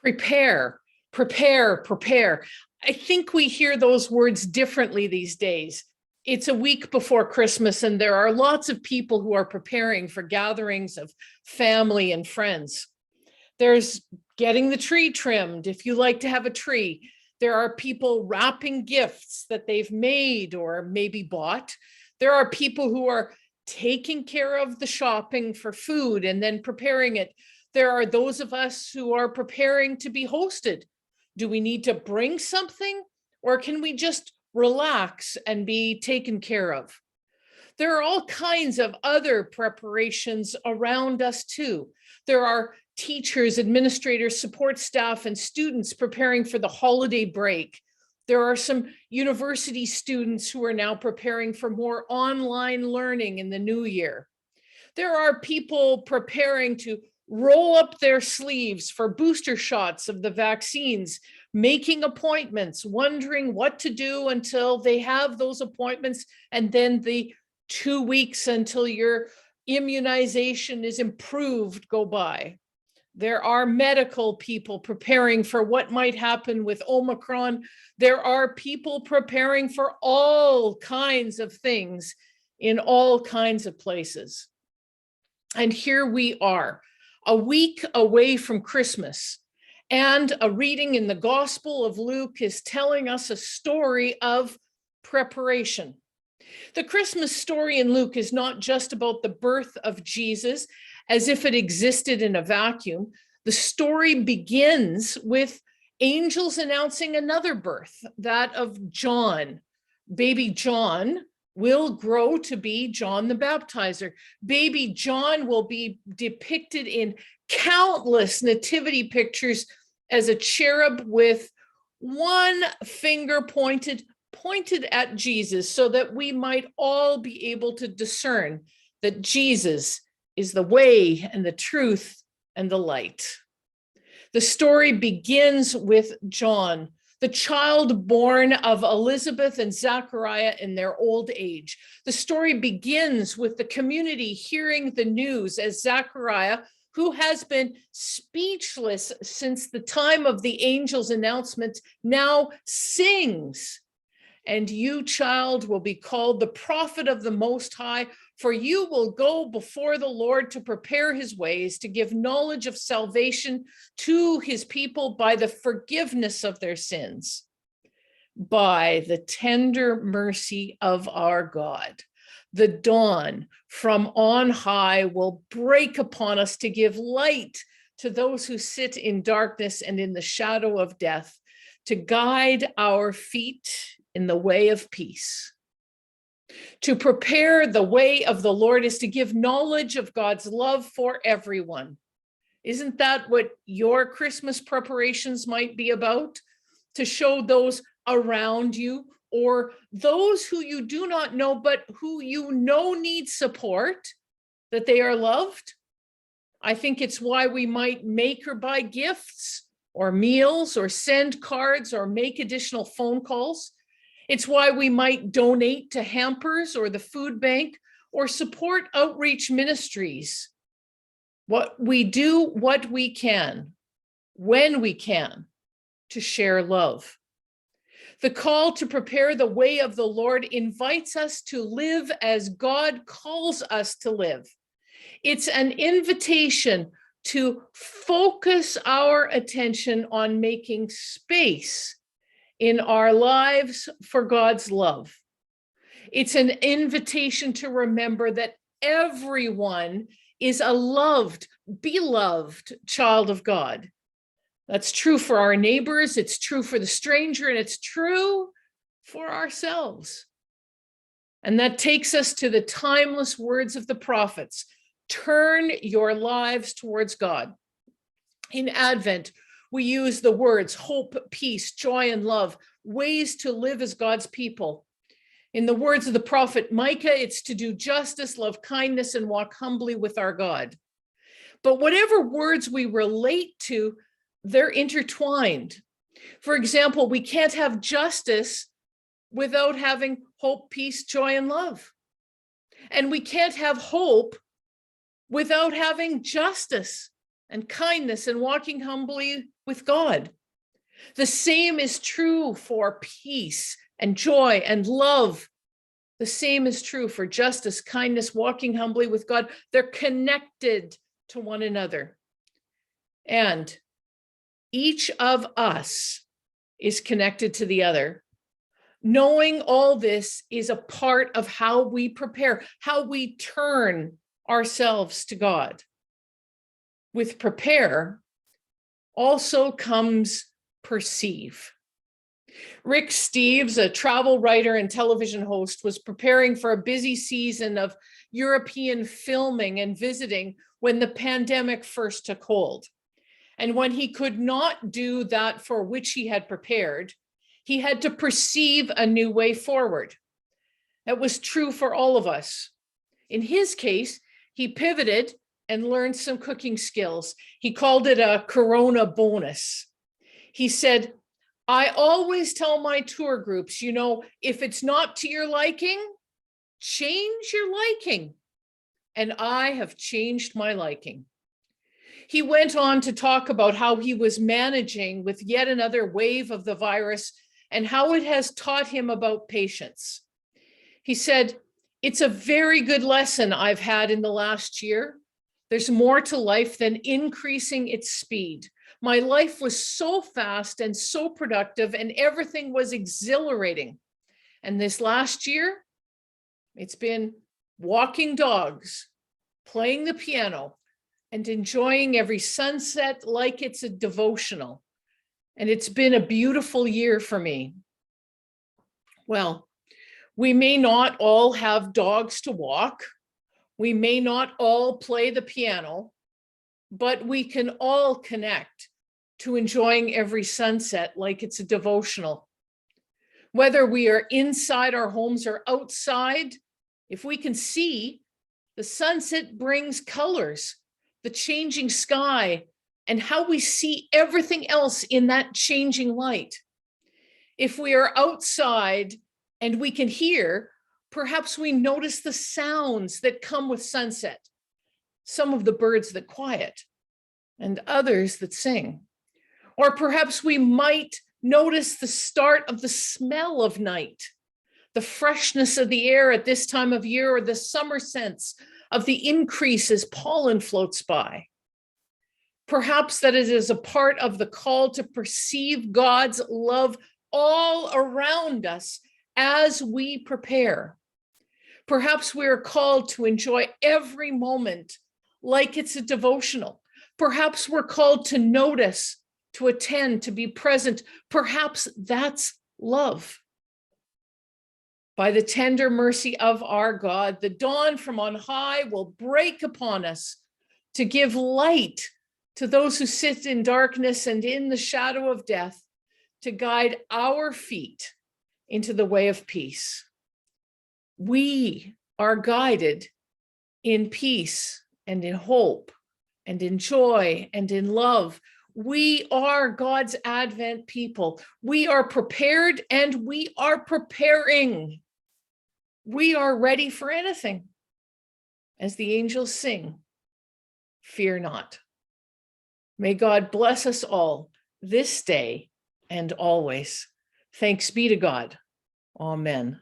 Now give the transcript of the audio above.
Prepare, prepare, prepare. I think we hear those words differently these days. It's a week before Christmas, and there are lots of people who are preparing for gatherings of family and friends. There's getting the tree trimmed if you like to have a tree. There are people wrapping gifts that they've made or maybe bought. There are people who are taking care of the shopping for food and then preparing it. There are those of us who are preparing to be hosted. Do we need to bring something, or can we just relax and be taken care of? There are all kinds of other preparations around us too. There are teachers, administrators, support staff, and students preparing for the holiday break. There are some university students who are now preparing for more online learning in the new year. There are people preparing to roll up their sleeves for booster shots of the vaccines, making appointments, wondering what to do until they have those appointments, and then the 2 weeks until your immunization is improved go by. There are medical people preparing for what might happen with Omicron. There are people preparing for all kinds of things in all kinds of places. And here we are, a week away from Christmas, and a reading in the Gospel of Luke is telling us a story of preparation. The Christmas story in Luke is not just about the birth of Jesus as if it existed in a vacuum. The story begins with angels announcing another birth, that of John. Baby John will grow to be John the Baptizer. Baby John will be depicted in countless nativity pictures as a cherub with one finger pointed at Jesus, so that we might all be able to discern that Jesus is the way and the truth and the light. The story begins with John, the child born of Elizabeth and Zachariah in their old age. The story begins with the community hearing the news as Zachariah, who has been speechless since the time of the angel's announcement, now sings. And you, child, will be called the prophet of the Most High, for you will go before the Lord to prepare his ways, to give knowledge of salvation to his people by the forgiveness of their sins, by the tender mercy of our God. The dawn from on high will break upon us to give light to those who sit in darkness and in the shadow of death, to guide our feet in the way of peace. To prepare the way of the Lord is to give knowledge of God's love for everyone. Isn't that what your Christmas preparations might be about? To show those around you, or those who you do not know, but who you know need support, that they are loved? I think it's why we might make or buy gifts or meals or send cards or make additional phone calls. It's why we might donate to Hampers or the food bank or support outreach ministries. We do what we can, when we can, to share love. The call to prepare the way of the Lord invites us to live as God calls us to live. It's an invitation to focus our attention on making space in our lives for God's love. It's an invitation to remember that everyone is a loved, beloved child of God. That's true for our neighbors, it's true for the stranger, and it's true for ourselves. And that takes us to the timeless words of the prophets: turn your lives towards God. In Advent, we use the words hope, peace, joy, and love, ways to live as God's people. In the words of the prophet Micah, it's to do justice, love kindness, and walk humbly with our God. But whatever words we relate to, they're intertwined. For example, we can't have justice without having hope, peace, joy, and love. And we can't have hope without having justice. and kindness and walking humbly with God. The same is true for peace and joy and love. The same is true for justice, kindness, walking humbly with God. They're connected to one another. And each of us is connected to the other. Knowing all this is a part of how we prepare, how we turn ourselves to God. With prepare also comes perceive. Rick Steves, a travel writer and television host, was preparing for a busy season of European filming and visiting when the pandemic first took hold. And when he could not do that for which he had prepared, he had to perceive a new way forward. That was true for all of us. In his case, he pivoted and learned some cooking skills. He called it a Corona bonus. He said, I always tell my tour groups, if it's not to your liking, change your liking. And I have changed my liking. He went on to talk about how he was managing with yet another wave of the virus and how it has taught him about patience. He said, it's a very good lesson I've had in the last year. There's more to life than increasing its speed. My life was so fast and so productive, and everything was exhilarating. And this last year, it's been walking dogs, playing the piano, and enjoying every sunset like it's a devotional. And it's been a beautiful year for me. Well, we may not all have dogs to walk. We may not all play the piano, but we can all connect to enjoying every sunset like it's a devotional. Whether we are inside our homes or outside, if we can see, the sunset brings colors, the changing sky, and how we see everything else in that changing light. If we are outside and we can hear, perhaps we notice the sounds that come with sunset, some of the birds that quiet and others that sing. Or perhaps we might notice the start of the smell of night, the freshness of the air at this time of year, or the summer sense of the increase as pollen floats by. Perhaps that it is a part of the call to perceive God's love all around us as we prepare. Perhaps we are called to enjoy every moment like it's a devotional. Perhaps we're called to notice, to attend, to be present. Perhaps that's love. By the tender mercy of our God, the dawn from on high will break upon us to give light to those who sit in darkness and in the shadow of death, to guide our feet into the way of peace. We are guided in peace and in hope and in joy and in love. We are God's Advent people. We are prepared and we are preparing. We are ready for anything. As the angels sing, fear not. May God bless us all this day and always. Thanks be to God. Amen.